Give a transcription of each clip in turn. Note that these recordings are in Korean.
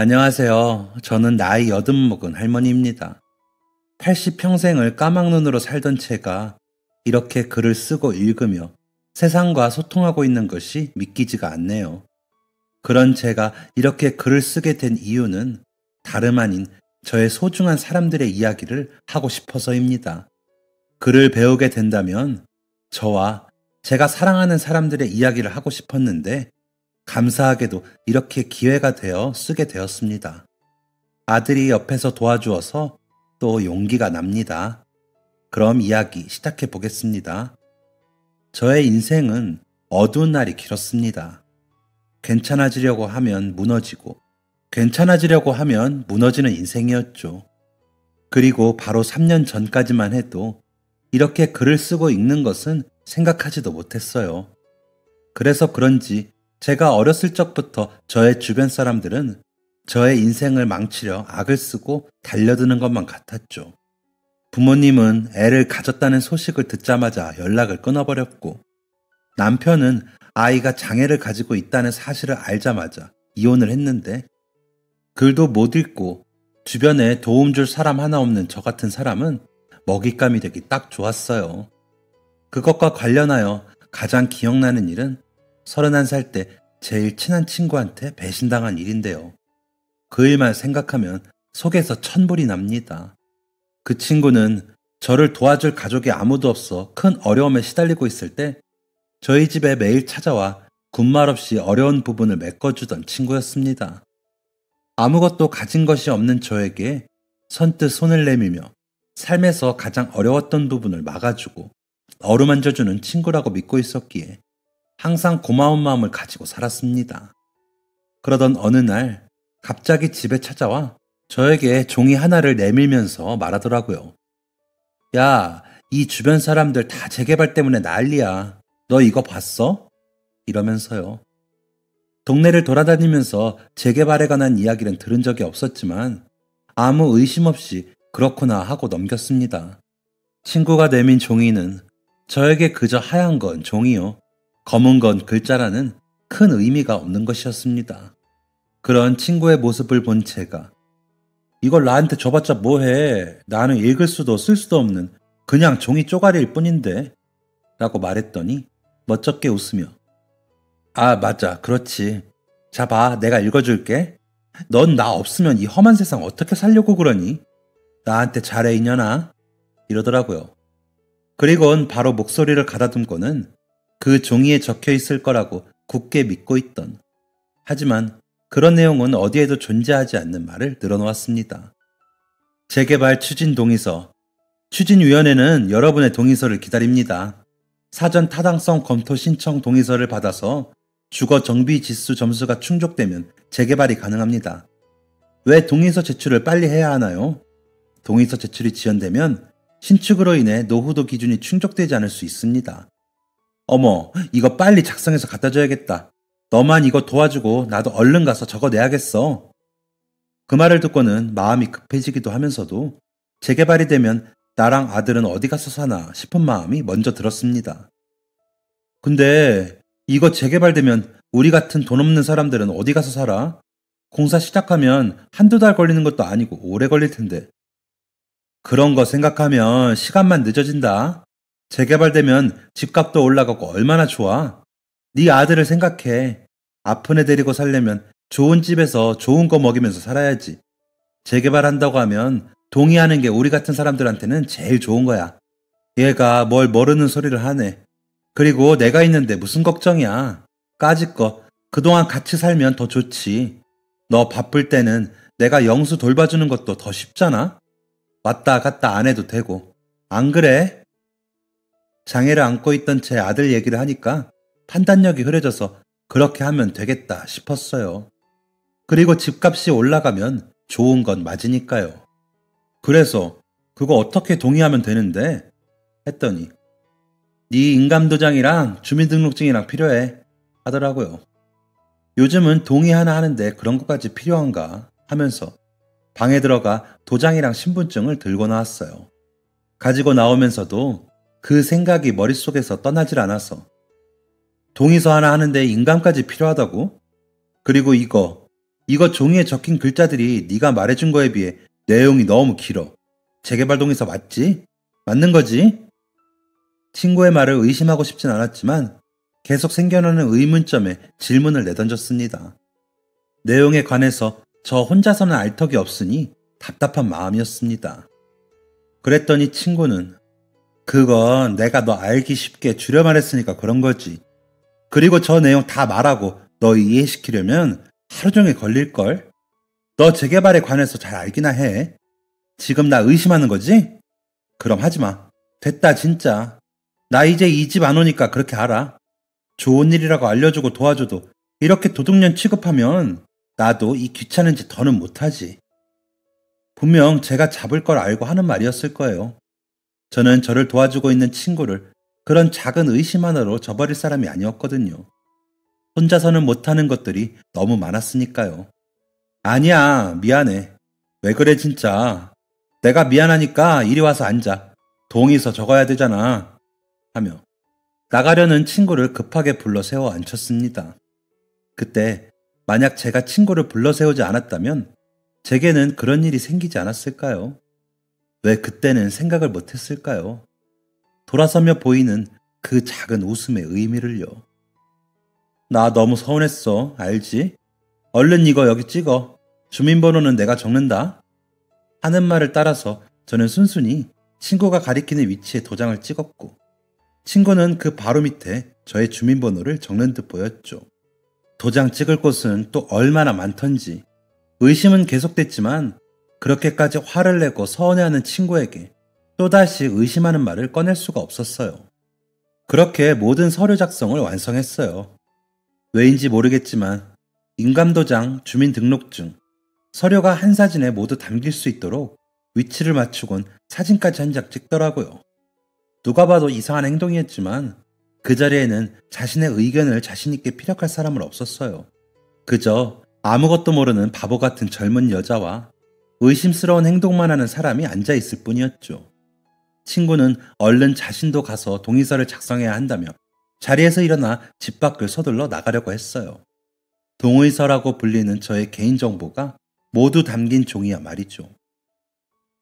안녕하세요. 저는 나이 80 먹은 할머니입니다. 80평생을 까막눈으로 살던 제가 이렇게 글을 쓰고 읽으며 세상과 소통하고 있는 것이 믿기지가 않네요. 그런 제가 이렇게 글을 쓰게 된 이유는 다름 아닌 저의 소중한 사람들의 이야기를 하고 싶어서입니다. 글을 배우게 된다면 저와 제가 사랑하는 사람들의 이야기를 하고 싶었는데 감사하게도 이렇게 기회가 되어 쓰게 되었습니다. 아들이 옆에서 도와주어서 또 용기가 납니다. 그럼 이야기 시작해 보겠습니다. 저의 인생은 어두운 날이 길었습니다. 괜찮아지려고 하면 무너지고, 괜찮아지려고 하면 무너지는 인생이었죠. 그리고 바로 3년 전까지만 해도 이렇게 글을 쓰고 읽는 것은 생각하지도 못했어요. 그래서 그런지 제가 어렸을 적부터 저의 주변 사람들은 저의 인생을 망치려 악을 쓰고 달려드는 것만 같았죠. 부모님은 애를 가졌다는 소식을 듣자마자 연락을 끊어버렸고, 남편은 아이가 장애를 가지고 있다는 사실을 알자마자 이혼을 했는데, 글도 못 읽고 주변에 도움 줄 사람 하나 없는 저 같은 사람은 먹잇감이 되기 딱 좋았어요. 그것과 관련하여 가장 기억나는 일은 31살 때 제일 친한 친구한테 배신당한 일인데요. 그 일만 생각하면 속에서 천불이 납니다. 그 친구는 저를 도와줄 가족이 아무도 없어 큰 어려움에 시달리고 있을 때 저희 집에 매일 찾아와 군말 없이 어려운 부분을 메꿔주던 친구였습니다. 아무것도 가진 것이 없는 저에게 선뜻 손을 내밀며 삶에서 가장 어려웠던 부분을 막아주고 어루만져주는 친구라고 믿고 있었기에 항상 고마운 마음을 가지고 살았습니다. 그러던 어느 날 갑자기 집에 찾아와 저에게 종이 하나를 내밀면서 말하더라고요. 야, 이 주변 사람들 다 재개발 때문에 난리야. 너 이거 봤어? 이러면서요. 동네를 돌아다니면서 재개발에 관한 이야기는 들은 적이 없었지만 아무 의심 없이 그렇구나 하고 넘겼습니다. 친구가 내민 종이는 저에게 그저 하얀 건 종이요, 검은 건 글자라는 큰 의미가 없는 것이었습니다. 그런 친구의 모습을 본 제가 이걸 나한테 줘봤자 뭐해, 나는 읽을 수도 쓸 수도 없는 그냥 종이 쪼가리일 뿐인데 라고 말했더니 멋쩍게 웃으며 아 맞아 그렇지, 자 봐 내가 읽어줄게. 넌 나 없으면 이 험한 세상 어떻게 살려고 그러니? 나한테 잘해 이년아, 이러더라고요. 그리곤 바로 목소리를 가다듬고는 그 종이에 적혀 있을 거라고 굳게 믿고 있던, 하지만 그런 내용은 어디에도 존재하지 않는 말을 늘어놓았습니다. 재개발 추진 동의서. 추진위원회는 여러분의 동의서를 기다립니다. 사전 타당성 검토 신청 동의서를 받아서 주거 정비 지수 점수가 충족되면 재개발이 가능합니다. 왜 동의서 제출을 빨리 해야 하나요? 동의서 제출이 지연되면 신축으로 인해 노후도 기준이 충족되지 않을 수 있습니다. 어머, 이거 빨리 작성해서 갖다 줘야겠다. 너만 이거 도와주고 나도 얼른 가서 적어내야겠어. 그 말을 듣고는 마음이 급해지기도 하면서도 재개발이 되면 나랑 아들은 어디 가서 사나 싶은 마음이 먼저 들었습니다. 근데 이거 재개발되면 우리 같은 돈 없는 사람들은 어디 가서 살아? 공사 시작하면 한두 달 걸리는 것도 아니고 오래 걸릴 텐데. 그런 거 생각하면 시간만 늦어진다. 재개발되면 집값도 올라가고 얼마나 좋아. 네 아들을 생각해. 아픈 애 데리고 살려면 좋은 집에서 좋은 거 먹이면서 살아야지. 재개발한다고 하면 동의하는 게 우리 같은 사람들한테는 제일 좋은 거야. 얘가 뭘 모르는 소리를 하네. 그리고 내가 있는데 무슨 걱정이야. 까짓 거 그동안 같이 살면 더 좋지. 너 바쁠 때는 내가 영수 돌봐주는 것도 더 쉽잖아. 왔다 갔다 안 해도 되고. 안 그래? 장애를 안고 있던 제 아들 얘기를 하니까 판단력이 흐려져서 그렇게 하면 되겠다 싶었어요. 그리고 집값이 올라가면 좋은 건 맞으니까요. 그래서 그거 어떻게 동의하면 되는데? 했더니 네 인감도장이랑 주민등록증이랑 필요해 하더라고요. 요즘은 동의 하나 하는데 그런 것까지 필요한가 하면서 방에 들어가 도장이랑 신분증을 들고 나왔어요. 가지고 나오면서도 그 생각이 머릿속에서 떠나질 않아서 동의서 하나 하는데 인감까지 필요하다고? 그리고 이거 이거 종이에 적힌 글자들이 네가 말해준 거에 비해 내용이 너무 길어. 재개발 동의서 맞지? 맞는 거지? 친구의 말을 의심하고 싶진 않았지만 계속 생겨나는 의문점에 질문을 내던졌습니다. 내용에 관해서 저 혼자서는 알 턱이 없으니 답답한 마음이었습니다. 그랬더니 친구는 그건 내가 너 알기 쉽게 줄여 말했으니까 그런 거지. 그리고 저 내용 다 말하고 너 이해시키려면 하루 종일 걸릴걸? 너 재개발에 관해서 잘 알기나 해. 지금 나 의심하는 거지? 그럼 하지 마. 됐다, 진짜. 나 이제 이 집 안 오니까 그렇게 알아. 좋은 일이라고 알려주고 도와줘도 이렇게 도둑년 취급하면 나도 이 귀찮은 짓 더는 못하지. 분명 제가 잡을 걸 알고 하는 말이었을 거예요. 저는 저를 도와주고 있는 친구를 그런 작은 의심 하나로 저버릴 사람이 아니었거든요. 혼자서는 못하는 것들이 너무 많았으니까요. 아니야, 미안해. 왜 그래, 진짜. 내가 미안하니까 이리 와서 앉아. 동의서 적어야 되잖아. 하며 나가려는 친구를 급하게 불러 세워 앉혔습니다. 그때 만약 제가 친구를 불러 세우지 않았다면 제게는 그런 일이 생기지 않았을까요? 왜 그때는 생각을 못했을까요? 돌아서며 보이는 그 작은 웃음의 의미를요. 나 너무 서운했어. 알지? 얼른 이거 여기 찍어. 주민번호는 내가 적는다. 하는 말을 따라서 저는 순순히 친구가 가리키는 위치에 도장을 찍었고 친구는 그 바로 밑에 저의 주민번호를 적는 듯 보였죠. 도장 찍을 곳은 또 얼마나 많던지 의심은 계속됐지만 그렇게까지 화를 내고 서운해하는 친구에게 또다시 의심하는 말을 꺼낼 수가 없었어요. 그렇게 모든 서류 작성을 완성했어요. 왜인지 모르겠지만 인감도장, 주민등록증, 서류가 한 사진에 모두 담길 수 있도록 위치를 맞추곤 사진까지 한 장 찍더라고요. 누가 봐도 이상한 행동이었지만 그 자리에는 자신의 의견을 자신있게 피력할 사람은 없었어요. 그저 아무것도 모르는 바보 같은 젊은 여자와 의심스러운 행동만 하는 사람이 앉아있을 뿐이었죠. 친구는 얼른 자신도 가서 동의서를 작성해야 한다며 자리에서 일어나 집 밖을 서둘러 나가려고 했어요. 동의서라고 불리는 저의 개인정보가 모두 담긴 종이야 말이죠.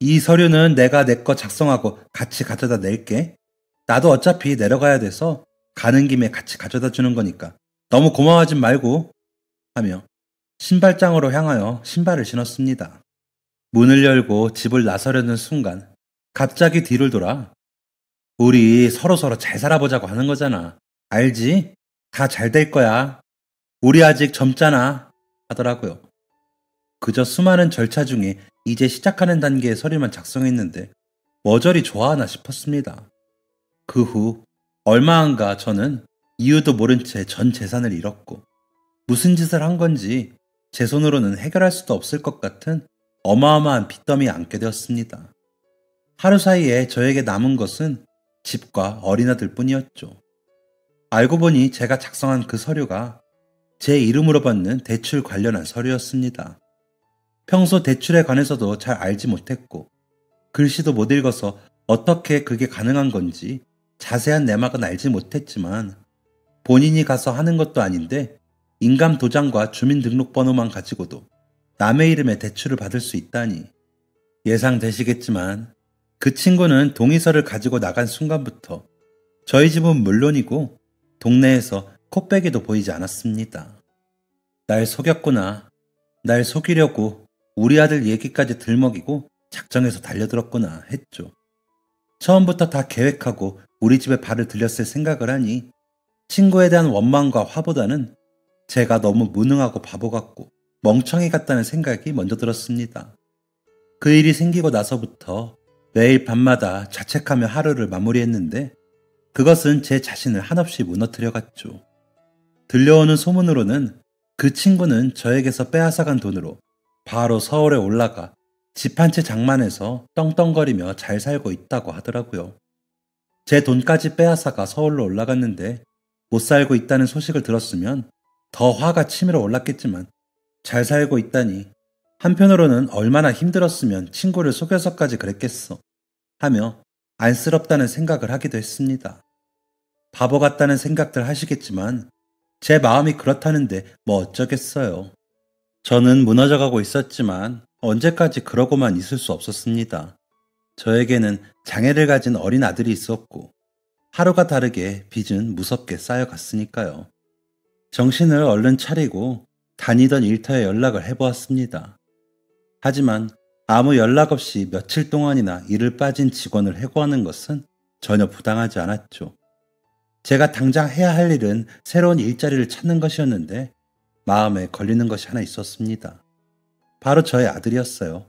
이 서류는 내가 내 거 작성하고 같이 가져다 낼게. 나도 어차피 내려가야 돼서 가는 김에 같이 가져다 주는 거니까 너무 고마워하지 말고 하며 신발장으로 향하여 신발을 신었습니다. 문을 열고 집을 나서려는 순간 갑자기 뒤를 돌아 우리 서로서로 잘 살아보자고 하는 거잖아. 알지? 다 잘 될 거야. 우리 아직 젊잖아. 하더라고요. 그저 수많은 절차 중에 이제 시작하는 단계의 서류만 작성했는데 뭐 저리 좋아하나 싶었습니다. 그 후 얼마 안가 저는 이유도 모른 채 전 재산을 잃었고 무슨 짓을 한 건지 제 손으로는 해결할 수도 없을 것 같은 어마어마한 빚더미에 앉게 되었습니다. 하루 사이에 저에게 남은 것은 집과 어린아들 뿐이었죠. 알고 보니 제가 작성한 그 서류가 제 이름으로 받는 대출 관련한 서류였습니다. 평소 대출에 관해서도 잘 알지 못했고 글씨도 못 읽어서 어떻게 그게 가능한 건지 자세한 내막은 알지 못했지만 본인이 가서 하는 것도 아닌데 인감 도장과 주민등록번호만 가지고도 남의 이름에 대출을 받을 수 있다니 예상되시겠지만 그 친구는 동의서를 가지고 나간 순간부터 저희 집은 물론이고 동네에서 코빼기도 보이지 않았습니다. 날 속였구나. 날 속이려고 우리 아들 얘기까지 들먹이고 작정해서 달려들었구나 했죠. 처음부터 다 계획하고 우리 집에 발을 들였을 생각을 하니 친구에 대한 원망과 화보다는 제가 너무 무능하고 바보 같고 멍청이 같다는 생각이 먼저 들었습니다. 그 일이 생기고 나서부터 매일 밤마다 자책하며 하루를 마무리했는데 그것은 제 자신을 한없이 무너뜨려갔죠. 들려오는 소문으로는 그 친구는 저에게서 빼앗아간 돈으로 바로 서울에 올라가 집 한 채 장만해서 떵떵거리며 잘 살고 있다고 하더라고요. 제 돈까지 빼앗아가 서울로 올라갔는데 못 살고 있다는 소식을 들었으면 더 화가 치밀어 올랐겠지만 잘 살고 있다니 한편으로는 얼마나 힘들었으면 친구를 속여서까지 그랬겠어 하며 안쓰럽다는 생각을 하기도 했습니다. 바보 같다는 생각들 하시겠지만 제 마음이 그렇다는데 뭐 어쩌겠어요. 저는 무너져가고 있었지만 언제까지 그러고만 있을 수 없었습니다. 저에게는 장애를 가진 어린 아들이 있었고 하루가 다르게 빚은 무섭게 쌓여갔으니까요. 정신을 얼른 차리고 다니던 일터에 연락을 해보았습니다. 하지만 아무 연락 없이 며칠 동안이나 일을 빠진 직원을 해고하는 것은 전혀 부당하지 않았죠. 제가 당장 해야 할 일은 새로운 일자리를 찾는 것이었는데 마음에 걸리는 것이 하나 있었습니다. 바로 저의 아들이었어요.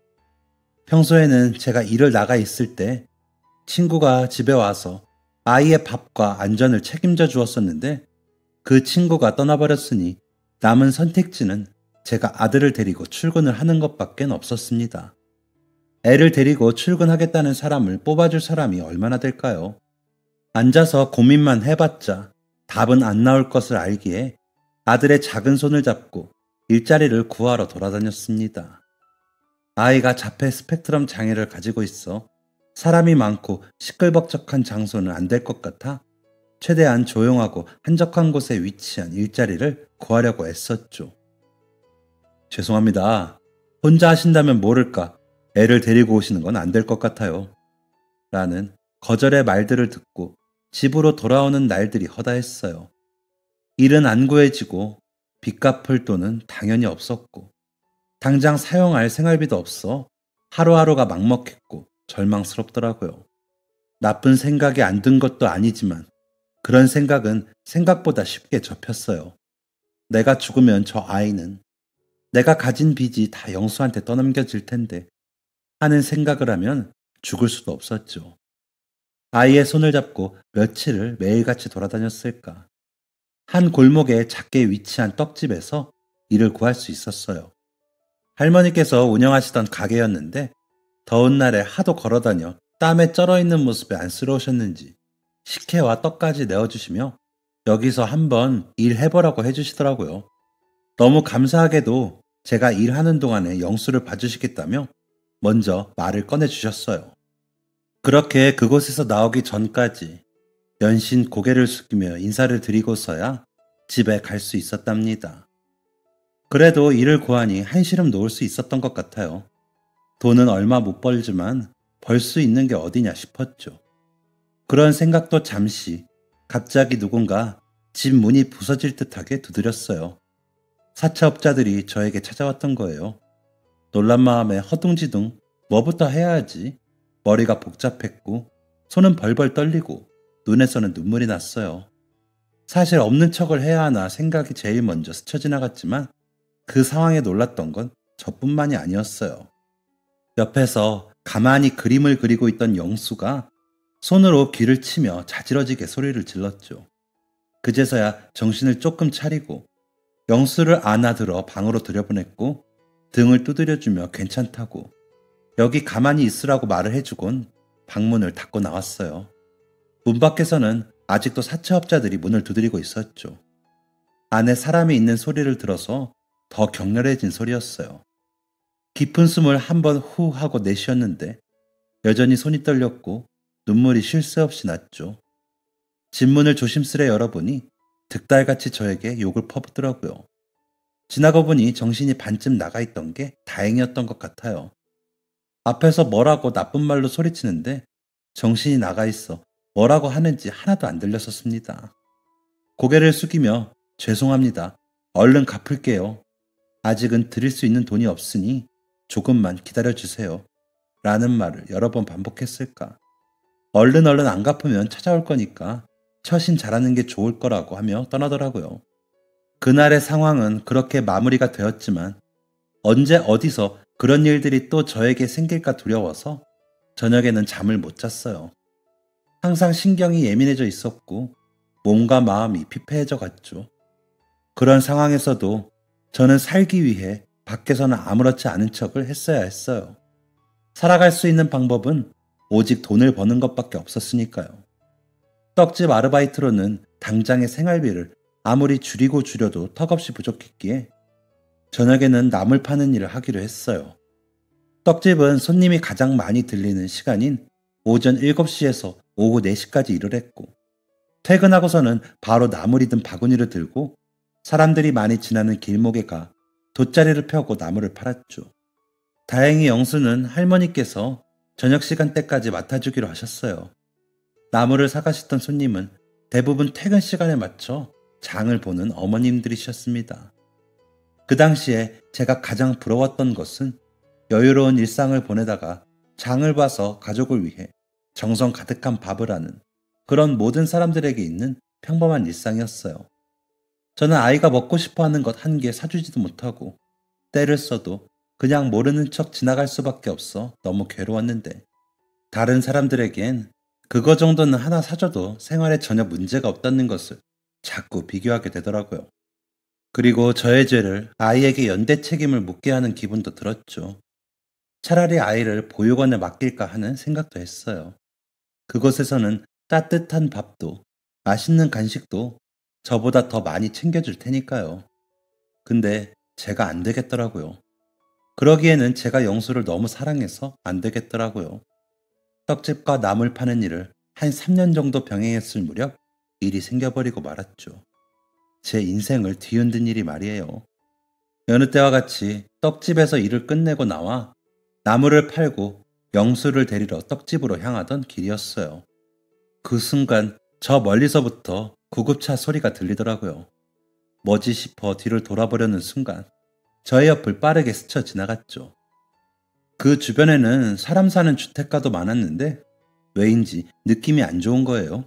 평소에는 제가 일을 나가 있을 때 친구가 집에 와서 아이의 밥과 안전을 책임져 주었었는데 그 친구가 떠나버렸으니 남은 선택지는 제가 아들을 데리고 출근을 하는 것밖에 없었습니다. 애를 데리고 출근하겠다는 사람을 뽑아줄 사람이 얼마나 될까요? 앉아서 고민만 해봤자 답은 안 나올 것을 알기에 아들의 작은 손을 잡고 일자리를 구하러 돌아다녔습니다. 아이가 자폐 스펙트럼 장애를 가지고 있어 사람이 많고 시끌벅적한 장소는 안 될 것 같아 최대한 조용하고 한적한 곳에 위치한 일자리를 구하려고 애썼죠. 죄송합니다. 혼자 하신다면 모를까 애를 데리고 오시는 건 안 될 것 같아요. 라는 거절의 말들을 듣고 집으로 돌아오는 날들이 허다했어요. 일은 안 구해지고 빚 갚을 돈은 당연히 없었고 당장 사용할 생활비도 없어 하루하루가 막먹했고 절망스럽더라고요. 나쁜 생각이 안 든 것도 아니지만 그런 생각은 생각보다 쉽게 접혔어요. 내가 죽으면 저 아이는 내가 가진 빚이 다 영수한테 떠넘겨질 텐데 하는 생각을 하면 죽을 수도 없었죠. 아이의 손을 잡고 며칠을 매일같이 돌아다녔을까. 한 골목에 작게 위치한 떡집에서 일을 구할 수 있었어요. 할머니께서 운영하시던 가게였는데 더운 날에 하도 걸어다녀 땀에 쩔어있는 모습에 안쓰러우셨는지 식혜와 떡까지 내어주시며 여기서 한번 일해보라고 해주시더라고요. 너무 감사하게도 제가 일하는 동안에 영수를 봐주시겠다며 먼저 말을 꺼내주셨어요. 그렇게 그곳에서 나오기 전까지 연신 고개를 숙이며 인사를 드리고서야 집에 갈 수 있었답니다. 그래도 일을 구하니 한시름 놓을 수 있었던 것 같아요. 돈은 얼마 못 벌지만 벌 수 있는 게 어디냐 싶었죠. 그런 생각도 잠시 갑자기 누군가 집 문이 부서질 듯하게 두드렸어요. 사채업자들이 저에게 찾아왔던 거예요. 놀란 마음에 허둥지둥 뭐부터 해야 하지? 머리가 복잡했고 손은 벌벌 떨리고 눈에서는 눈물이 났어요. 사실 없는 척을 해야 하나 생각이 제일 먼저 스쳐 지나갔지만 그 상황에 놀랐던 건 저뿐만이 아니었어요. 옆에서 가만히 그림을 그리고 있던 영수가 손으로 귀를 치며 자지러지게 소리를 질렀죠. 그제서야 정신을 조금 차리고 영수를 안아들어 방으로 들여보냈고 등을 두드려주며 괜찮다고 여기 가만히 있으라고 말을 해주곤 방문을 닫고 나왔어요. 문 밖에서는 아직도 사채업자들이 문을 두드리고 있었죠. 안에 사람이 있는 소리를 들어서 더 격렬해진 소리였어요. 깊은 숨을 한번 후 하고 내쉬었는데 여전히 손이 떨렸고 눈물이 쉴 새 없이 났죠. 집 문을 조심스레 열어보니 득달같이 저에게 욕을 퍼붓더라고요. 지나고 보니 정신이 반쯤 나가 있던 게 다행이었던 것 같아요. 앞에서 뭐라고 나쁜 말로 소리치는데 정신이 나가 있어 뭐라고 하는지 하나도 안 들렸었습니다. 고개를 숙이며 죄송합니다. 얼른 갚을게요. 아직은 드릴 수 있는 돈이 없으니 조금만 기다려주세요. 라는 말을 여러 번 반복했을까. 얼른 안 갚으면 찾아올 거니까 처신 잘하는 게 좋을 거라고 하며 떠나더라고요. 그날의 상황은 그렇게 마무리가 되었지만 언제 어디서 그런 일들이 또 저에게 생길까 두려워서 저녁에는 잠을 못 잤어요. 항상 신경이 예민해져 있었고 몸과 마음이 피폐해져 갔죠. 그런 상황에서도 저는 살기 위해 밖에서는 아무렇지 않은 척을 했어야 했어요. 살아갈 수 있는 방법은 오직 돈을 버는 것밖에 없었으니까요. 떡집 아르바이트로는 당장의 생활비를 아무리 줄여도 턱없이 부족했기에 저녁에는 나물 파는 일을 하기로 했어요. 떡집은 손님이 가장 많이 들리는 시간인 오전 7시에서 오후 4시까지 일을 했고 퇴근하고서는 바로 나물이든 바구니를 들고 사람들이 많이 지나는 길목에 가 돗자리를 펴고 나무를 팔았죠. 다행히 영수는 할머니께서 저녁 시간대까지 맡아주기로 하셨어요. 나무를 사가셨던 손님은 대부분 퇴근 시간에 맞춰 장을 보는 어머님들이셨습니다. 그 당시에 제가 가장 부러웠던 것은 여유로운 일상을 보내다가 장을 봐서 가족을 위해 정성 가득한 밥을 하는 그런 모든 사람들에게 있는 평범한 일상이었어요. 저는 아이가 먹고 싶어 하는 것 한 개 사주지도 못하고 때를 써도 그냥 모르는 척 지나갈 수밖에 없어 너무 괴로웠는데 다른 사람들에겐 그거 정도는 하나 사줘도 생활에 전혀 문제가 없다는 것을 자꾸 비교하게 되더라고요. 그리고 저의 죄를 아이에게 연대 책임을 묻게 하는 기분도 들었죠. 차라리 아이를 보육원에 맡길까 하는 생각도 했어요. 그곳에서는 따뜻한 밥도 맛있는 간식도 저보다 더 많이 챙겨줄 테니까요. 근데 제가 안 되겠더라고요. 그러기에는 제가 영수를 너무 사랑해서 안 되겠더라고요. 떡집과 나물 파는 일을 한 3년 정도 병행했을 무렵 일이 생겨버리고 말았죠. 제 인생을 뒤흔든 일이 말이에요. 여느 때와 같이 떡집에서 일을 끝내고 나와 나무를 팔고 영수를 데리러 떡집으로 향하던 길이었어요. 그 순간 저 멀리서부터 구급차 소리가 들리더라고요. 뭐지 싶어 뒤를 돌아보려는 순간 저의 옆을 빠르게 스쳐 지나갔죠. 그 주변에는 사람 사는 주택가도 많았는데 왜인지 느낌이 안 좋은 거예요.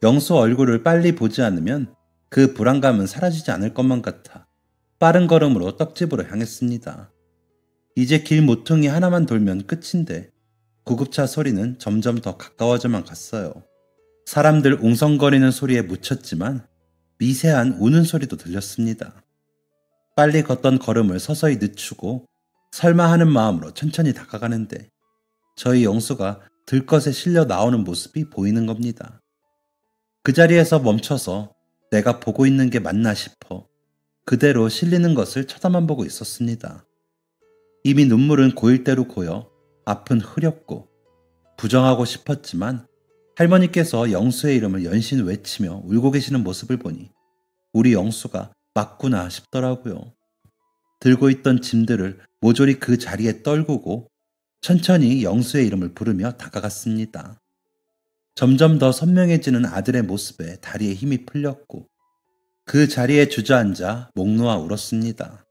영수 얼굴을 빨리 보지 않으면 그 불안감은 사라지지 않을 것만 같아 빠른 걸음으로 떡집으로 향했습니다. 이제 길 모퉁이 하나만 돌면 끝인데 구급차 소리는 점점 더 가까워져만 갔어요. 사람들 웅성거리는 소리에 묻혔지만 미세한 우는 소리도 들렸습니다. 빨리 걷던 걸음을 서서히 늦추고 설마 하는 마음으로 천천히 다가가는데 저희 영수가 들것에 실려 나오는 모습이 보이는 겁니다. 그 자리에서 멈춰서 내가 보고 있는 게 맞나 싶어 그대로 실리는 것을 쳐다만 보고 있었습니다. 이미 눈물은 고일 대로 고여 앞은 흐렸고 부정하고 싶었지만 할머니께서 영수의 이름을 연신 외치며 울고 계시는 모습을 보니 우리 영수가 맞구나 싶더라고요. 들고 있던 짐들을 모조리 그 자리에 떨구고 천천히 영수의 이름을 부르며 다가갔습니다. 점점 더 선명해지는 아들의 모습에 다리에 힘이 풀렸고 그 자리에 주저앉아 목 놓아 울었습니다.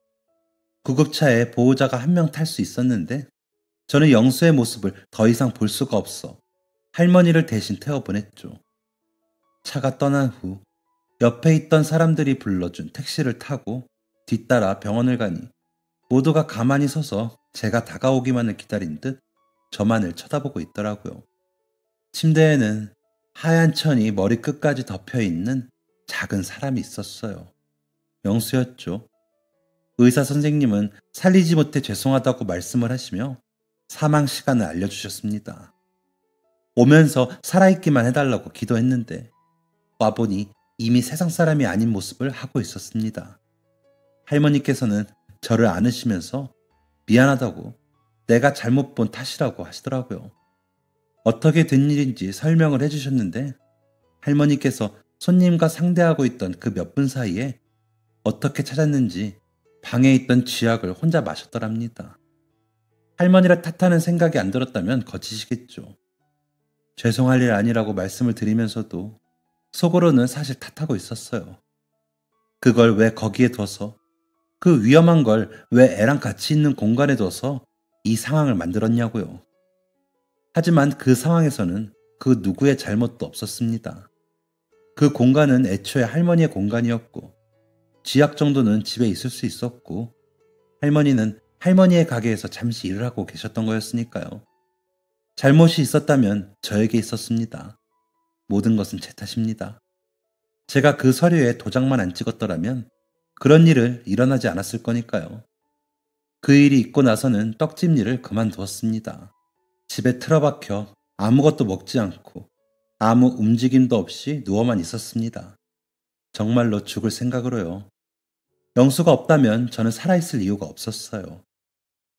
구급차에 보호자가 한 명 탈 수 있었는데 저는 영수의 모습을 더 이상 볼 수가 없어 할머니를 대신 태워보냈죠. 차가 떠난 후 옆에 있던 사람들이 불러준 택시를 타고 뒤따라 병원을 가니 모두가 가만히 서서 제가 다가오기만을 기다린 듯 저만을 쳐다보고 있더라고요. 침대에는 하얀 천이 머리끝까지 덮여있는 작은 사람이 있었어요. 영수였죠. 의사 선생님은 살리지 못해 죄송하다고 말씀을 하시며 사망 시간을 알려주셨습니다. 오면서 살아있기만 해달라고 기도했는데 와보니 이미 세상 사람이 아닌 모습을 하고 있었습니다. 할머니께서는 저를 안으시면서 미안하다고 내가 잘못 본 탓이라고 하시더라고요. 어떻게 된 일인지 설명을 해주셨는데 할머니께서 손님과 상대하고 있던 그 몇 분 사이에 어떻게 찾았는지 방에 있던 쥐약을 혼자 마셨더랍니다. 할머니를 탓하는 생각이 안 들었다면 거짓이겠죠. 죄송할 일 아니라고 말씀을 드리면서도 속으로는 사실 탓하고 있었어요. 그걸 왜 거기에 둬서 그 위험한 걸 왜 애랑 같이 있는 공간에 둬서 이 상황을 만들었냐고요. 하지만 그 상황에서는 그 누구의 잘못도 없었습니다. 그 공간은 애초에 할머니의 공간이었고 쥐약 정도는 집에 있을 수 있었고 할머니는 할머니의 가게에서 잠시 일을 하고 계셨던 거였으니까요. 잘못이 있었다면 저에게 있었습니다. 모든 것은 제 탓입니다. 제가 그 서류에 도장만 안 찍었더라면 그런 일을 일어나지 않았을 거니까요. 그 일이 있고 나서는 떡집 일을 그만두었습니다. 집에 틀어박혀 아무것도 먹지 않고 아무 움직임도 없이 누워만 있었습니다. 정말로 죽을 생각으로요. 영수가 없다면 저는 살아있을 이유가 없었어요.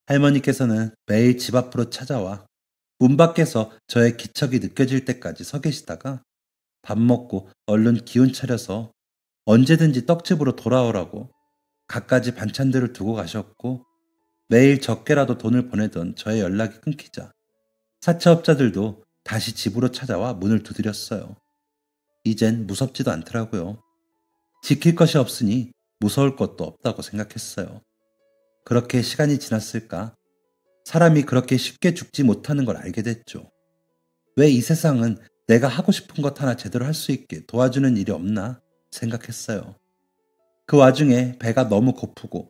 할머니께서는 매일 집 앞으로 찾아와 문 밖에서 저의 기척이 느껴질 때까지 서 계시다가 밥 먹고 얼른 기운 차려서 언제든지 떡집으로 돌아오라고 갖가지 반찬들을 두고 가셨고 매일 적게라도 돈을 보내던 저의 연락이 끊기자 사채업자들도 다시 집으로 찾아와 문을 두드렸어요. 이젠 무섭지도 않더라고요. 지킬 것이 없으니 무서울 것도 없다고 생각했어요. 그렇게 시간이 지났을까? 사람이 그렇게 쉽게 죽지 못하는 걸 알게 됐죠. 왜 이 세상은 내가 하고 싶은 것 하나 제대로 할 수 있게 도와주는 일이 없나 생각했어요. 그 와중에 배가 너무 고프고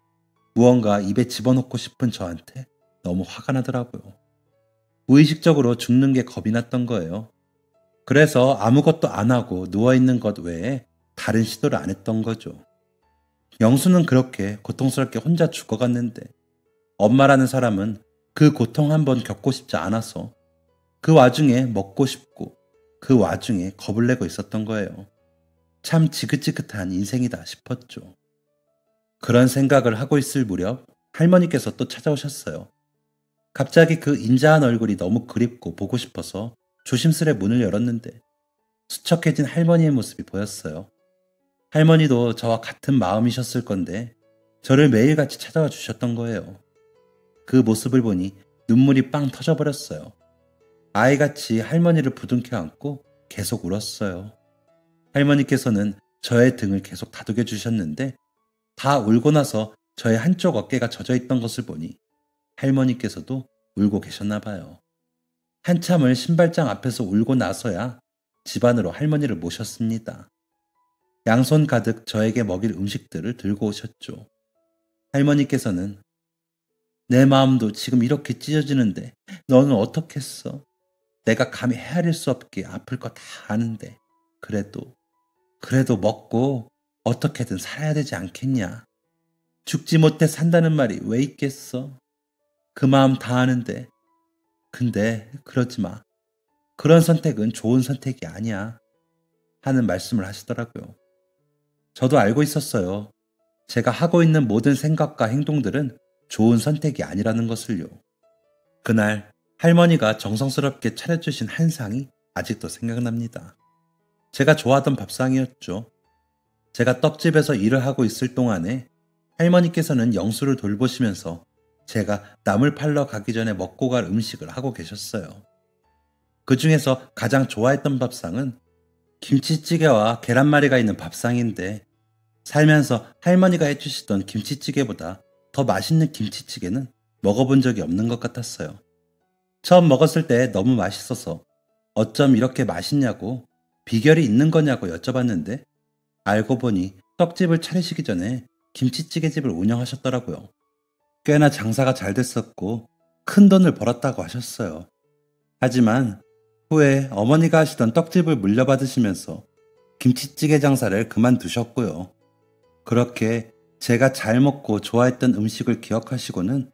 무언가 입에 집어넣고 싶은 저한테 너무 화가 나더라고요. 무의식적으로 죽는 게 겁이 났던 거예요. 그래서 아무것도 안 하고 누워있는 것 외에 다른 시도를 안 했던 거죠. 영수는 그렇게 고통스럽게 혼자 죽어갔는데 엄마라는 사람은 그 고통 한번 겪고 싶지 않아서 그 와중에 먹고 싶고 그 와중에 겁을 내고 있었던 거예요. 참 지긋지긋한 인생이다 싶었죠. 그런 생각을 하고 있을 무렵 할머니께서 또 찾아오셨어요. 갑자기 그 인자한 얼굴이 너무 그립고 보고 싶어서 조심스레 문을 열었는데 수척해진 할머니의 모습이 보였어요. 할머니도 저와 같은 마음이셨을 건데 저를 매일같이 찾아와 주셨던 거예요. 그 모습을 보니 눈물이 빵 터져버렸어요. 아이같이 할머니를 부둥켜 안고 계속 울었어요. 할머니께서는 저의 등을 계속 다독여 주셨는데 다 울고 나서 저의 한쪽 어깨가 젖어 있던 것을 보니 할머니께서도 울고 계셨나 봐요. 한참을 신발장 앞에서 울고 나서야 집 안으로 할머니를 모셨습니다. 양손 가득 저에게 먹일 음식들을 들고 오셨죠. 할머니께서는 내 마음도 지금 이렇게 찢어지는데 너는 어떻겠어? 내가 감히 헤아릴 수 없게 아플 거 다 아는데 그래도 먹고 어떻게든 살아야 되지 않겠냐? 죽지 못해 산다는 말이 왜 있겠어? 그 마음 다 아는데 근데 그러지 마. 그런 선택은 좋은 선택이 아니야. 하는 말씀을 하시더라고요. 저도 알고 있었어요. 제가 하고 있는 모든 생각과 행동들은 좋은 선택이 아니라는 것을요. 그날 할머니가 정성스럽게 차려주신 한상이 아직도 생각납니다. 제가 좋아하던 밥상이었죠. 제가 떡집에서 일을 하고 있을 동안에 할머니께서는 영수를 돌보시면서 제가 나물 팔러 가기 전에 먹고 갈 음식을 하고 계셨어요. 그 중에서 가장 좋아했던 밥상은 김치찌개와 계란말이가 있는 밥상인데 살면서 할머니가 해주시던 김치찌개보다 더 맛있는 김치찌개는 먹어본 적이 없는 것 같았어요. 처음 먹었을 때 너무 맛있어서 어쩜 이렇게 맛있냐고 비결이 있는 거냐고 여쭤봤는데 알고 보니 떡집을 차리시기 전에 김치찌개집을 운영하셨더라고요. 꽤나 장사가 잘 됐었고 큰 돈을 벌었다고 하셨어요. 하지만 후에 어머니가 하시던 떡집을 물려받으시면서 김치찌개 장사를 그만두셨고요. 그렇게 제가 잘 먹고 좋아했던 음식을 기억하시고는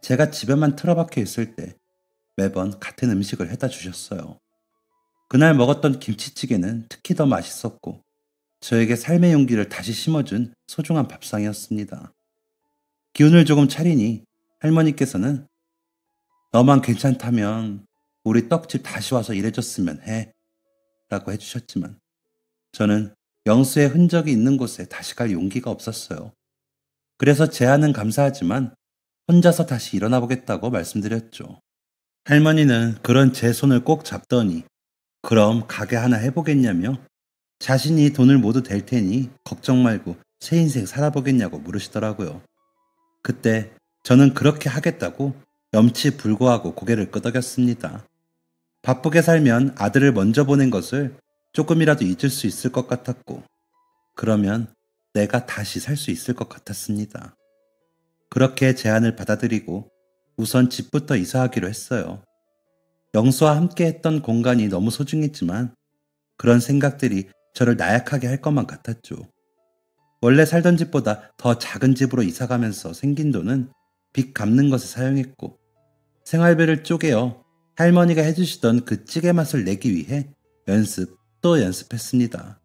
제가 집에만 틀어박혀 있을 때 매번 같은 음식을 해다 주셨어요. 그날 먹었던 김치찌개는 특히 더 맛있었고 저에게 삶의 용기를 다시 심어준 소중한 밥상이었습니다. 기운을 조금 차리니 할머니께서는 너만 괜찮다면 우리 떡집 다시 와서 일해줬으면 해 라고 해주셨지만 저는 영수의 흔적이 있는 곳에 다시 갈 용기가 없었어요. 그래서 제안은 감사하지만 혼자서 다시 일어나 보겠다고 말씀드렸죠. 할머니는 그런 제 손을 꼭 잡더니 그럼 가게 하나 해보겠냐며 자신이 돈을 모두 댈 테니 걱정 말고 새 인생 살아보겠냐고 물으시더라고요. 그때 저는 그렇게 하겠다고 염치불고하고 고개를 끄덕였습니다. 바쁘게 살면 아들을 먼저 보낸 것을 조금이라도 잊을 수 있을 것 같았고 그러면 내가 다시 살 수 있을 것 같았습니다. 그렇게 제안을 받아들이고 우선 집부터 이사하기로 했어요. 영수와 함께 했던 공간이 너무 소중했지만 그런 생각들이 저를 나약하게 할 것만 같았죠. 원래 살던 집보다 더 작은 집으로 이사가면서 생긴 돈은 빚 갚는 것에 사용했고 생활비를 쪼개어 할머니가 해주시던 그 찌개 맛을 내기 위해 연습 또 연습했습니다.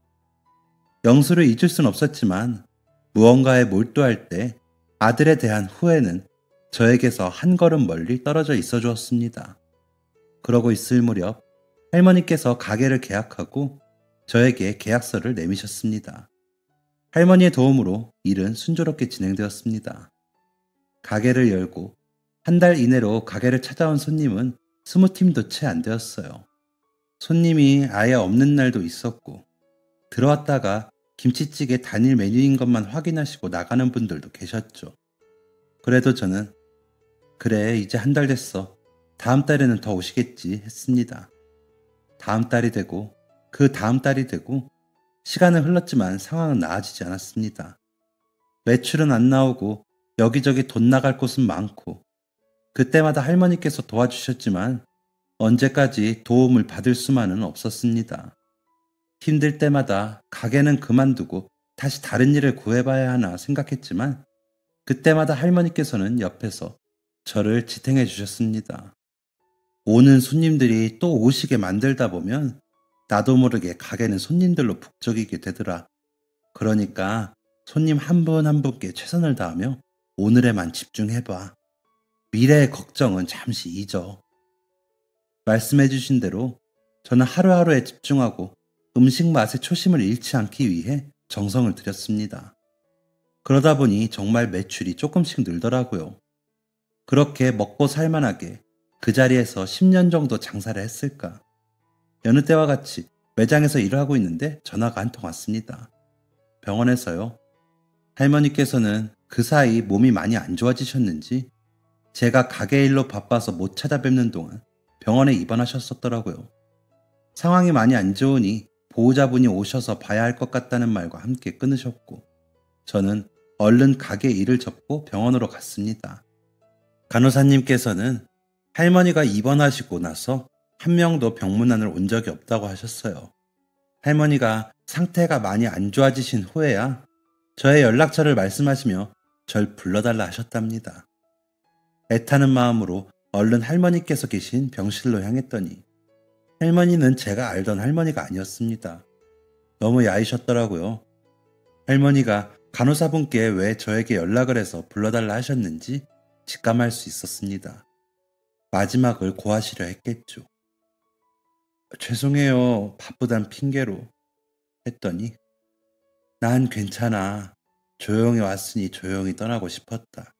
영수를 잊을 순 없었지만 무언가에 몰두할 때 아들에 대한 후회는 저에게서 한 걸음 멀리 떨어져 있어 주었습니다. 그러고 있을 무렵 할머니께서 가게를 계약하고 저에게 계약서를 내미셨습니다. 할머니의 도움으로 일은 순조롭게 진행되었습니다. 가게를 열고 한 달 이내로 가게를 찾아온 손님은 20팀도 채 안 되었어요. 손님이 아예 없는 날도 있었고, 들어왔다가 김치찌개 단일 메뉴인 것만 확인하시고 나가는 분들도 계셨죠. 그래도 저는 그래 이제 한 달 됐어. 다음 달에는 더 오시겠지 했습니다. 다음 달이 되고 그 다음 달이 되고 시간은 흘렀지만 상황은 나아지지 않았습니다. 매출은 안 나오고 여기저기 돈 나갈 곳은 많고 그때마다 할머니께서 도와주셨지만 언제까지 도움을 받을 수만은 없었습니다. 힘들 때마다 가게는 그만두고 다시 다른 일을 구해봐야 하나 생각했지만 그때마다 할머니께서는 옆에서 저를 지탱해 주셨습니다. 오는 손님들이 또 오시게 만들다 보면 나도 모르게 가게는 손님들로 북적이게 되더라. 그러니까 손님 한 분 한 분께 최선을 다하며 오늘에만 집중해봐. 미래의 걱정은 잠시 잊어. 말씀해 주신 대로 저는 하루하루에 집중하고 음식 맛의 초심을 잃지 않기 위해 정성을 들였습니다. 그러다 보니 정말 매출이 조금씩 늘더라고요. 그렇게 먹고 살만하게 그 자리에서 10년 정도 장사를 했을까. 여느 때와 같이 매장에서 일을 하고 있는데 전화가 한 통 왔습니다. 병원에서요. 할머니께서는 그 사이 몸이 많이 안 좋아지셨는지 제가 가게 일로 바빠서 못 찾아뵙는 동안 병원에 입원하셨었더라고요. 상황이 많이 안 좋으니 보호자분이 오셔서 봐야 할 것 같다는 말과 함께 끊으셨고 저는 얼른 가게 일을 접고 병원으로 갔습니다. 간호사님께서는 할머니가 입원하시고 나서 한 명도 병문안을 온 적이 없다고 하셨어요. 할머니가 상태가 많이 안 좋아지신 후에야 저의 연락처를 말씀하시며 절 불러달라 하셨답니다. 애타는 마음으로 얼른 할머니께서 계신 병실로 향했더니 할머니는 제가 알던 할머니가 아니었습니다. 너무 야이셨더라고요. 할머니가 간호사분께 왜 저에게 연락을 해서 불러달라 하셨는지 직감할 수 있었습니다. 마지막을 고하시려 했겠죠. 죄송해요. 바쁘단 핑계로 했더니 난 괜찮아. 조용히 왔으니 조용히 떠나고 싶었다.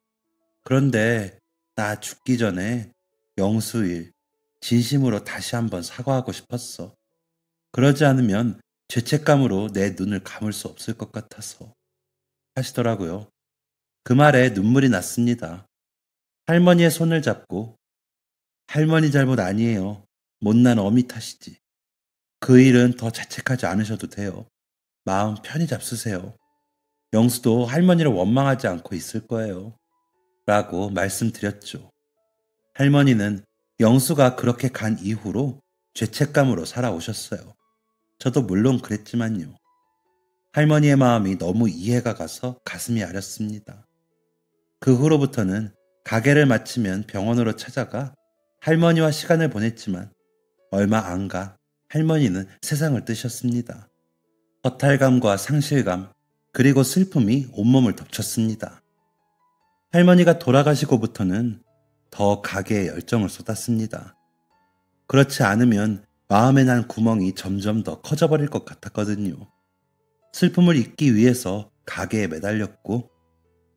그런데 나 죽기 전에 영수일 진심으로 다시 한번 사과하고 싶었어. 그러지 않으면 죄책감으로 내 눈을 감을 수 없을 것 같아서 하시더라고요. 그 말에 눈물이 났습니다. 할머니의 손을 잡고 할머니 잘못 아니에요. 못난 어미 탓이지. 그 일은 더 자책하지 않으셔도 돼요. 마음 편히 잡수세요. 영수도 할머니를 원망하지 않고 있을 거예요. 라고 말씀드렸죠. 할머니는 영수가 그렇게 간 이후로 죄책감으로 살아오셨어요. 저도 물론 그랬지만요. 할머니의 마음이 너무 이해가 가서 가슴이 아렸습니다. 그 후로부터는 가게를 마치면 병원으로 찾아가 할머니와 시간을 보냈지만 얼마 안 가 할머니는 세상을 뜨셨습니다. 허탈감과 상실감 그리고 슬픔이 온몸을 덮쳤습니다. 할머니가 돌아가시고부터는 더 가게에 열정을 쏟았습니다. 그렇지 않으면 마음에 난 구멍이 점점 더 커져버릴 것 같았거든요. 슬픔을 잊기 위해서 가게에 매달렸고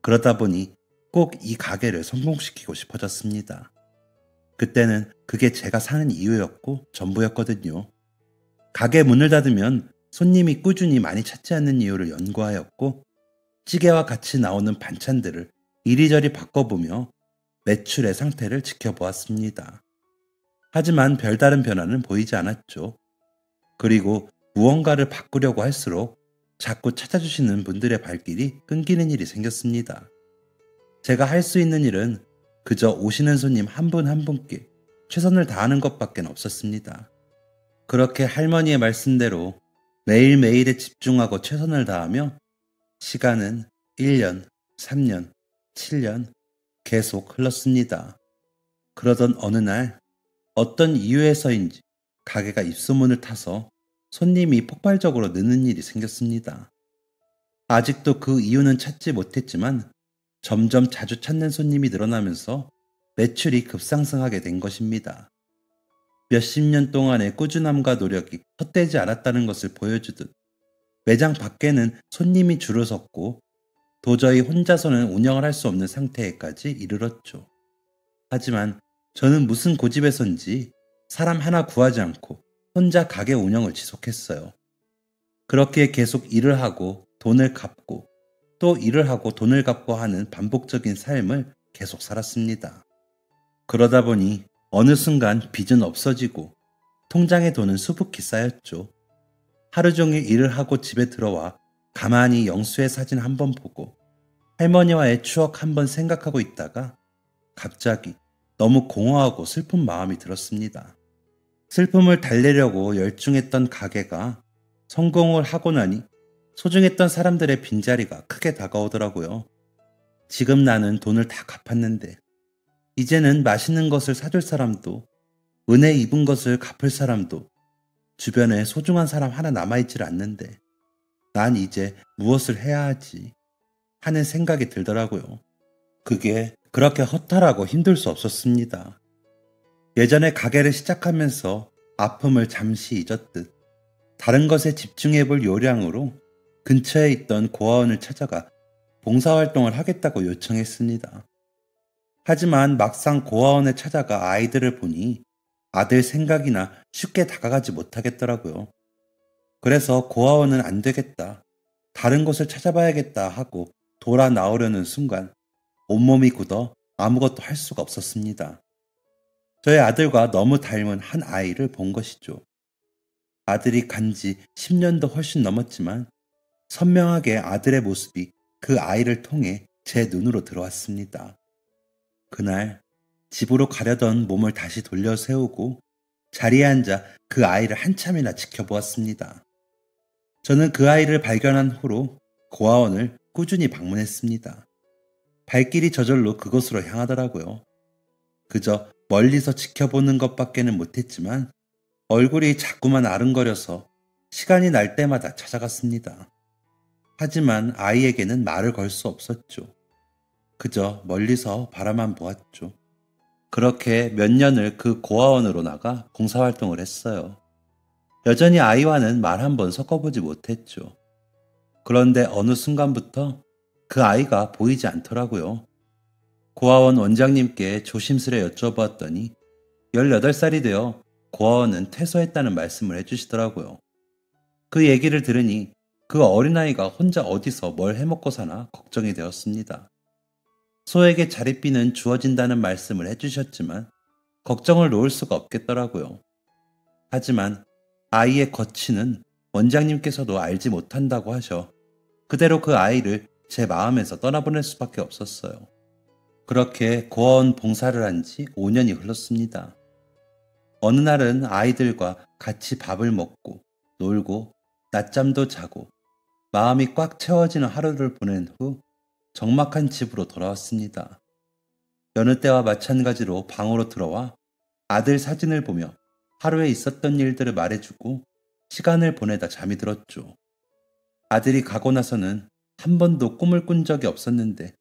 그러다 보니 꼭 이 가게를 성공시키고 싶어졌습니다. 그때는 그게 제가 사는 이유였고 전부였거든요. 가게 문을 닫으면 손님이 꾸준히 많이 찾지 않는 이유를 연구하였고 찌개와 같이 나오는 반찬들을 이리저리 바꿔보며 매출의 상태를 지켜보았습니다. 하지만 별다른 변화는 보이지 않았죠. 그리고 무언가를 바꾸려고 할수록 자꾸 찾아주시는 분들의 발길이 끊기는 일이 생겼습니다. 제가 할 수 있는 일은 그저 오시는 손님 한 분 한 분께 최선을 다하는 것밖에 없었습니다. 그렇게 할머니의 말씀대로 매일매일에 집중하고 최선을 다하며 시간은 1년, 3년, 7년 계속 흘렀습니다. 그러던 어느 날 어떤 이유에서인지 가게가 입소문을 타서 손님이 폭발적으로 느는 일이 생겼습니다. 아직도 그 이유는 찾지 못했지만 점점 자주 찾는 손님이 늘어나면서 매출이 급상승하게 된 것입니다. 몇십 년 동안의 꾸준함과 노력이 헛되지 않았다는 것을 보여주듯 매장 밖에는 손님이 줄을 섰고 도저히 혼자서는 운영을 할 수 없는 상태에까지 이르렀죠. 하지만 저는 무슨 고집에선지 사람 하나 구하지 않고 혼자 가게 운영을 지속했어요. 그렇게 계속 일을 하고 돈을 갚고 또 일을 하고 돈을 갚고 하는 반복적인 삶을 계속 살았습니다. 그러다 보니 어느 순간 빚은 없어지고 통장에 돈은 수북히 쌓였죠. 하루 종일 일을 하고 집에 들어와 가만히 영수의 사진 한번 보고 할머니와의 추억 한번 생각하고 있다가 갑자기 너무 공허하고 슬픈 마음이 들었습니다. 슬픔을 달래려고 열중했던 가게가 성공을 하고 나니 소중했던 사람들의 빈자리가 크게 다가오더라고요. 지금 나는 돈을 다 갚았는데 이제는 맛있는 것을 사줄 사람도 은혜 입은 것을 갚을 사람도 주변에 소중한 사람 하나 남아있질 않는데 난 이제 무엇을 해야 하지 하는 생각이 들더라고요. 그게 그렇게 허탈하고 힘들 수 없었습니다. 예전에 가게를 시작하면서 아픔을 잠시 잊었듯 다른 것에 집중해 볼 요량으로 근처에 있던 고아원을 찾아가 봉사활동을 하겠다고 요청했습니다. 하지만 막상 고아원에 찾아가 아이들을 보니 아들 생각이나 쉽게 다가가지 못하겠더라고요. 그래서 고아원은 안 되겠다, 다른 곳을 찾아봐야겠다 하고 돌아 나오려는 순간 온몸이 굳어 아무것도 할 수가 없었습니다. 저의 아들과 너무 닮은 한 아이를 본 것이죠. 아들이 간지 10년도 훨씬 넘었지만 선명하게 아들의 모습이 그 아이를 통해 제 눈으로 들어왔습니다. 그날 집으로 가려던 몸을 다시 돌려 세우고 자리에 앉아 그 아이를 한참이나 지켜보았습니다. 저는 그 아이를 발견한 후로 고아원을 꾸준히 방문했습니다. 발길이 저절로 그곳으로 향하더라고요. 그저 멀리서 지켜보는 것밖에는 못했지만 얼굴이 자꾸만 아른거려서 시간이 날 때마다 찾아갔습니다. 하지만 아이에게는 말을 걸 수 없었죠. 그저 멀리서 바라만 보았죠. 그렇게 몇 년을 그 고아원으로 나가 봉사활동을 했어요. 여전히 아이와는 말 한 번 섞어보지 못했죠. 그런데 어느 순간부터 그 아이가 보이지 않더라고요. 고아원 원장님께 조심스레 여쭤보았더니 18살이 되어 고아원은 퇴소했다는 말씀을 해주시더라고요. 그 얘기를 들으니 그 어린아이가 혼자 어디서 뭘 해먹고 사나 걱정이 되었습니다. 소에게 자릿비는 주어진다는 말씀을 해주셨지만 걱정을 놓을 수가 없겠더라고요. 하지만 아이의 거취는 원장님께서도 알지 못한다고 하셔 그대로 그 아이를 제 마음에서 떠나보낼 수밖에 없었어요. 그렇게 고아원 봉사를 한 지 5년이 흘렀습니다. 어느 날은 아이들과 같이 밥을 먹고 놀고 낮잠도 자고 마음이 꽉 채워지는 하루를 보낸 후 적막한 집으로 돌아왔습니다. 여느 때와 마찬가지로 방으로 들어와 아들 사진을 보며 하루에 있었던 일들을 말해주고 시간을 보내다 잠이 들었죠. 아들이 가고 나서는 한 번도 꿈을 꾼 적이 없었는데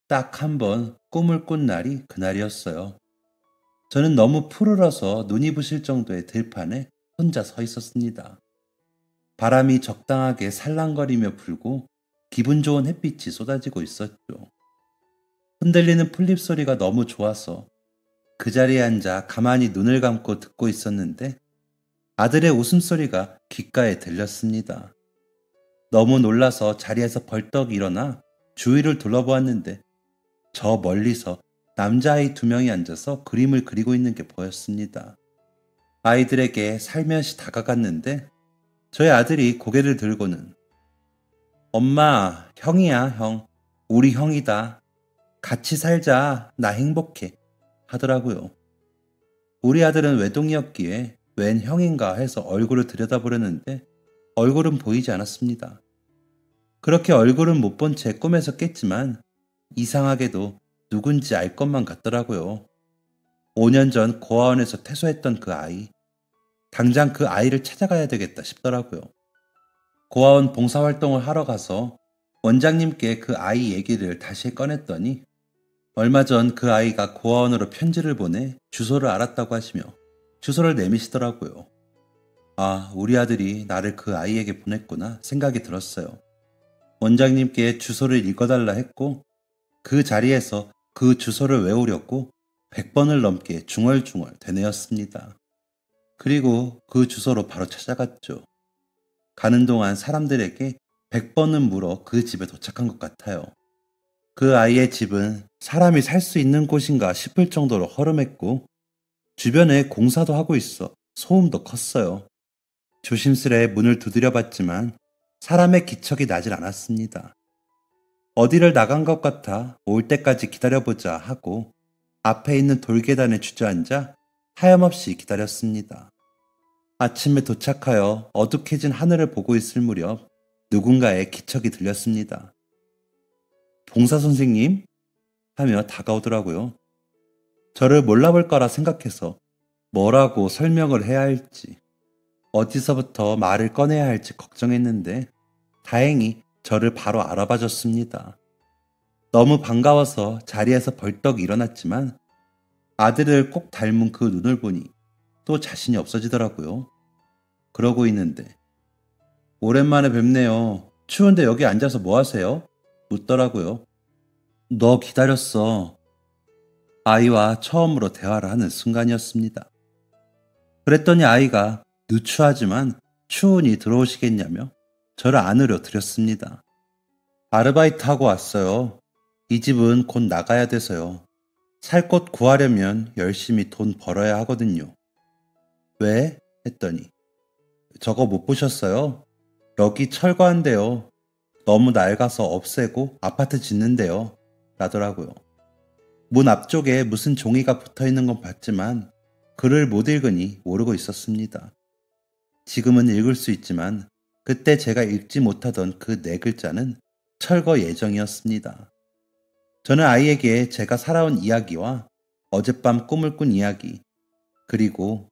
딱 한 번 꿈을 꾼 날이 그날이었어요. 저는 너무 푸르러서 눈이 부실 정도의 들판에 혼자 서 있었습니다. 바람이 적당하게 살랑거리며 불고 기분 좋은 햇빛이 쏟아지고 있었죠. 흔들리는 풀잎 소리가 너무 좋아서 그 자리에 앉아 가만히 눈을 감고 듣고 있었는데 아들의 웃음소리가 귓가에 들렸습니다. 너무 놀라서 자리에서 벌떡 일어나 주위를 둘러보았는데 저 멀리서 남자아이 2명이 앉아서 그림을 그리고 있는 게 보였습니다. 아이들에게 살며시 다가갔는데 저희 아들이 고개를 들고는 엄마, 형이야, 형. 우리 형이다. 같이 살자. 나 행복해. 하더라고요. 우리 아들은 외동이었기에 웬 형인가 해서 얼굴을 들여다보려는데 얼굴은 보이지 않았습니다. 그렇게 얼굴은 못 본 채 꿈에서 깼지만 이상하게도 누군지 알 것만 같더라고요. 5년 전 고아원에서 퇴소했던 그 아이. 당장 그 아이를 찾아가야 되겠다 싶더라고요. 고아원 봉사활동을 하러 가서 원장님께 그 아이 얘기를 다시 꺼냈더니 얼마 전 그 아이가 고아원으로 편지를 보내 주소를 알았다고 하시며 주소를 내미시더라고요. 아, 우리 아들이 나를 그 아이에게 보냈구나 생각이 들었어요. 원장님께 주소를 읽어달라 했고 그 자리에서 그 주소를 외우려고 100번을 넘게 중얼중얼 되뇌었습니다. 그리고 그 주소로 바로 찾아갔죠. 가는 동안 사람들에게 100번은 물어 그 집에 도착한 것 같아요. 그 아이의 집은 사람이 살 수 있는 곳인가 싶을 정도로 허름했고 주변에 공사도 하고 있어 소음도 컸어요. 조심스레 문을 두드려 봤지만 사람의 기척이 나질 않았습니다. 어디를 나간 것 같아 올 때까지 기다려보자 하고 앞에 있는 돌계단에 주저앉아 하염없이 기다렸습니다. 아침에 도착하여 어둑해진 하늘을 보고 있을 무렵 누군가의 기척이 들렸습니다. 봉사 선생님? 하며 다가오더라고요. 저를 몰라볼 거라 생각해서 뭐라고 설명을 해야 할지, 어디서부터 말을 꺼내야 할지 걱정했는데 다행히 저를 바로 알아봐 줬습니다. 너무 반가워서 자리에서 벌떡 일어났지만 아들을 꼭 닮은 그 눈을 보니 또 자신이 없어지더라고요. 그러고 있는데 오랜만에 뵙네요. 추운데 여기 앉아서 뭐 하세요? 묻더라고요. 너 기다렸어. 아이와 처음으로 대화를 하는 순간이었습니다. 그랬더니 아이가 누추하지만 추우니 들어오시겠냐며 저를 안으려 들였습니다. 아르바이트 하고 왔어요. 이 집은 곧 나가야 돼서요. 살 곳 구하려면 열심히 돈 벌어야 하거든요. 왜? 했더니 저거 못 보셨어요? 여기 철거한대요. 너무 낡아서 없애고 아파트 짓는데요. 라더라고요. 문 앞쪽에 무슨 종이가 붙어 있는 건 봤지만 글을 못 읽으니 모르고 있었습니다. 지금은 읽을 수 있지만 그때 제가 읽지 못하던 그 네 글자는 철거 예정이었습니다. 저는 아이에게 제가 살아온 이야기와 어젯밤 꿈을 꾼 이야기, 그리고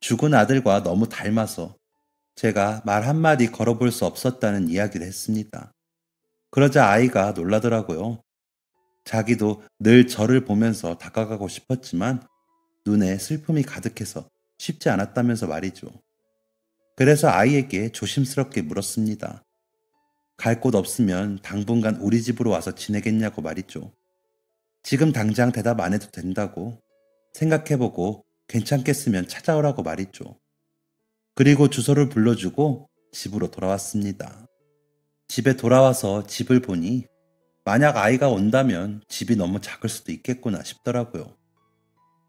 죽은 아들과 너무 닮아서 제가 말 한마디 걸어볼 수 없었다는 이야기를 했습니다. 그러자 아이가 놀라더라고요. 자기도 늘 저를 보면서 다가가고 싶었지만 눈에 슬픔이 가득해서 쉽지 않았다면서 말이죠. 그래서 아이에게 조심스럽게 물었습니다. 갈 곳 없으면 당분간 우리 집으로 와서 지내겠냐고 말이죠. 지금 당장 대답 안 해도 된다고 생각해보고 괜찮겠으면 찾아오라고 말이죠. 그리고 주소를 불러주고 집으로 돌아왔습니다. 집에 돌아와서 집을 보니 만약 아이가 온다면 집이 너무 작을 수도 있겠구나 싶더라고요.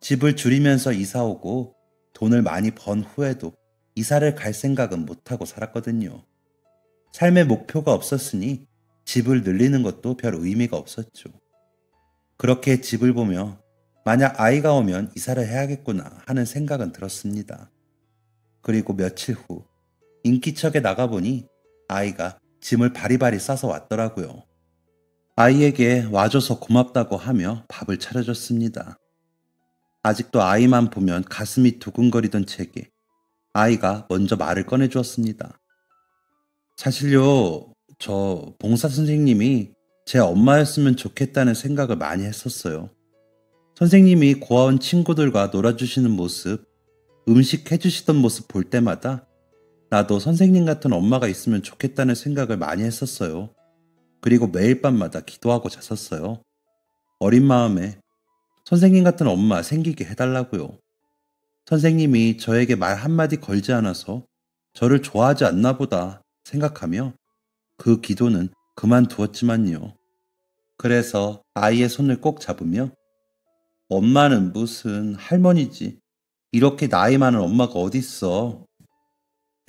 집을 줄이면서 이사 오고 돈을 많이 번 후에도 이사를 갈 생각은 못하고 살았거든요. 삶의 목표가 없었으니 집을 늘리는 것도 별 의미가 없었죠. 그렇게 집을 보며 만약 아이가 오면 이사를 해야겠구나 하는 생각은 들었습니다. 그리고 며칠 후 인기척에 나가보니 아이가 짐을 바리바리 싸서 왔더라고요. 아이에게 와줘서 고맙다고 하며 밥을 차려줬습니다. 아직도 아이만 보면 가슴이 두근거리던 제게 아이가 먼저 말을 꺼내주었습니다. 사실요, 저 봉사 선생님이 제 엄마였으면 좋겠다는 생각을 많이 했었어요. 선생님이 고아원 친구들과 놀아주시는 모습, 음식 해주시던 모습 볼 때마다 나도 선생님 같은 엄마가 있으면 좋겠다는 생각을 많이 했었어요. 그리고 매일 밤마다 기도하고 잤었어요. 어린 마음에 선생님 같은 엄마 생기게 해달라고요. 선생님이 저에게 말 한마디 걸지 않아서 저를 좋아하지 않나 보다 생각하며 그 기도는 그만두었지만요. 그래서 아이의 손을 꼭 잡으며 엄마는 무슨 할머니지. 이렇게 나이 많은 엄마가 어딨어.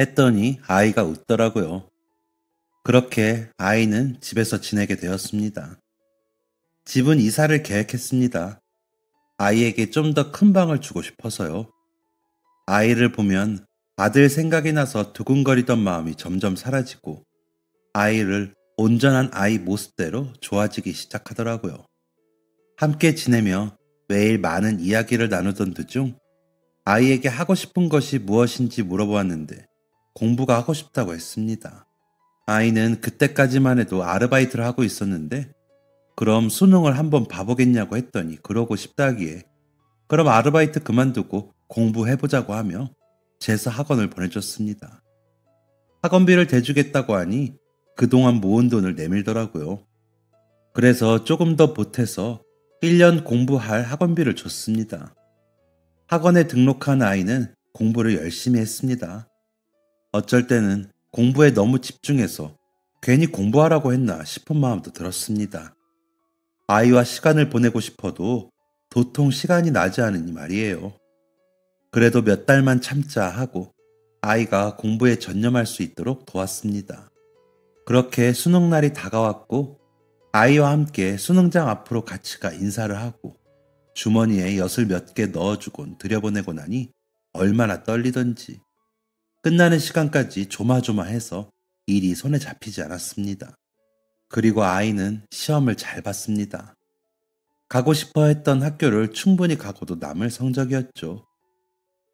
했더니 아이가 웃더라고요. 그렇게 아이는 집에서 지내게 되었습니다. 집은 이사를 계획했습니다. 아이에게 좀 더 큰 방을 주고 싶어서요. 아이를 보면 아들 생각이 나서 두근거리던 마음이 점점 사라지고 아이를 온전한 아이 모습대로 좋아지기 시작하더라고요. 함께 지내며 매일 많은 이야기를 나누던 도중 아이에게 하고 싶은 것이 무엇인지 물어보았는데 공부가 하고 싶다고 했습니다. 아이는 그때까지만 해도 아르바이트를 하고 있었는데 그럼 수능을 한번 봐보겠냐고 했더니 그러고 싶다기에 그럼 아르바이트 그만두고 공부해보자고 하며 재수 학원을 보내줬습니다. 학원비를 대주겠다고 하니 그동안 모은 돈을 내밀더라고요. 그래서 조금 더 보태서 1년 공부할 학원비를 줬습니다. 학원에 등록한 아이는 공부를 열심히 했습니다. 어쩔 때는 공부에 너무 집중해서 괜히 공부하라고 했나 싶은 마음도 들었습니다. 아이와 시간을 보내고 싶어도 도통 시간이 나지 않으니 말이에요. 그래도 몇 달만 참자 하고 아이가 공부에 전념할 수 있도록 도왔습니다. 그렇게 수능날이 다가왔고 아이와 함께 수능장 앞으로 같이 가 인사를 하고 주머니에 엿을 몇 개 넣어주곤 들여보내고 나니 얼마나 떨리던지 끝나는 시간까지 조마조마해서 일이 손에 잡히지 않았습니다. 그리고 아이는 시험을 잘 봤습니다. 가고 싶어 했던 학교를 충분히 가고도 남을 성적이었죠.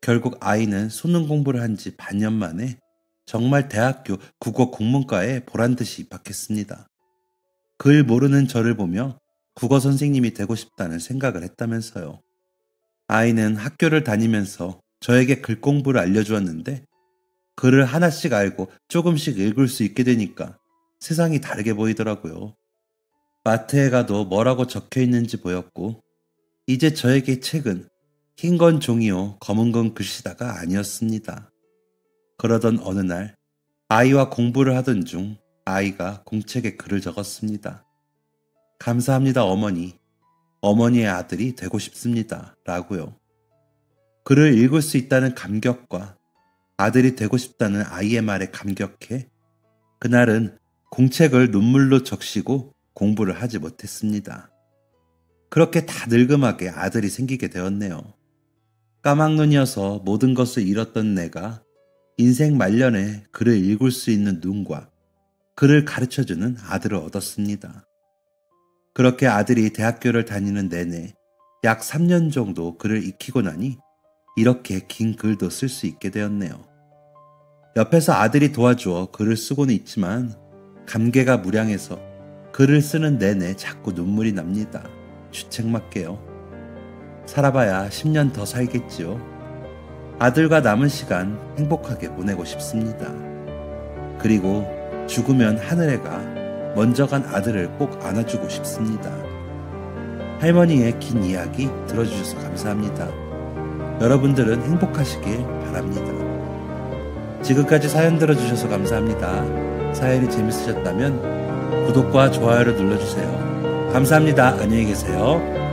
결국 아이는 수능 공부를 한 지 반년 만에 정말 대학교 국어 국문과에 보란듯이 입학했습니다. 글 모르는 저를 보며 국어 선생님이 되고 싶다는 생각을 했다면서요. 아이는 학교를 다니면서 저에게 글 공부를 알려주었는데 글을 하나씩 알고 조금씩 읽을 수 있게 되니까 세상이 다르게 보이더라고요. 마트에 가도 뭐라고 적혀 있는지 보였고 이제 저에게 책은 흰 건 종이요 검은 건 글씨다가 아니었습니다. 그러던 어느 날 아이와 공부를 하던 중 아이가 공책에 글을 적었습니다. 감사합니다 어머니. 어머니의 아들이 되고 싶습니다. 라고요. 글을 읽을 수 있다는 감격과 아들이 되고 싶다는 아이의 말에 감격해 그날은 공책을 눈물로 적시고 공부를 하지 못했습니다. 그렇게 다 늙음하게 아들이 생기게 되었네요. 까막눈이어서 모든 것을 잃었던 내가 인생 말년에 글을 읽을 수 있는 눈과 글을 가르쳐주는 아들을 얻었습니다. 그렇게 아들이 대학교를 다니는 내내 약 3년 정도 글을 익히고 나니 이렇게 긴 글도 쓸 수 있게 되었네요. 옆에서 아들이 도와주어 글을 쓰고는 있지만 감개가 무량해서 글을 쓰는 내내 자꾸 눈물이 납니다. 주책맞게요. 살아봐야 10년 더 살겠지요. 아들과 남은 시간 행복하게 보내고 싶습니다. 그리고 죽으면 하늘에가 먼저 간 아들을 꼭 안아주고 싶습니다. 할머니의 긴 이야기 들어주셔서 감사합니다. 여러분들은 행복하시길 바랍니다. 지금까지 사연 들어주셔서 감사합니다. 사연이 재밌으셨다면 구독과 좋아요를 눌러주세요. 감사합니다. 안녕히 계세요.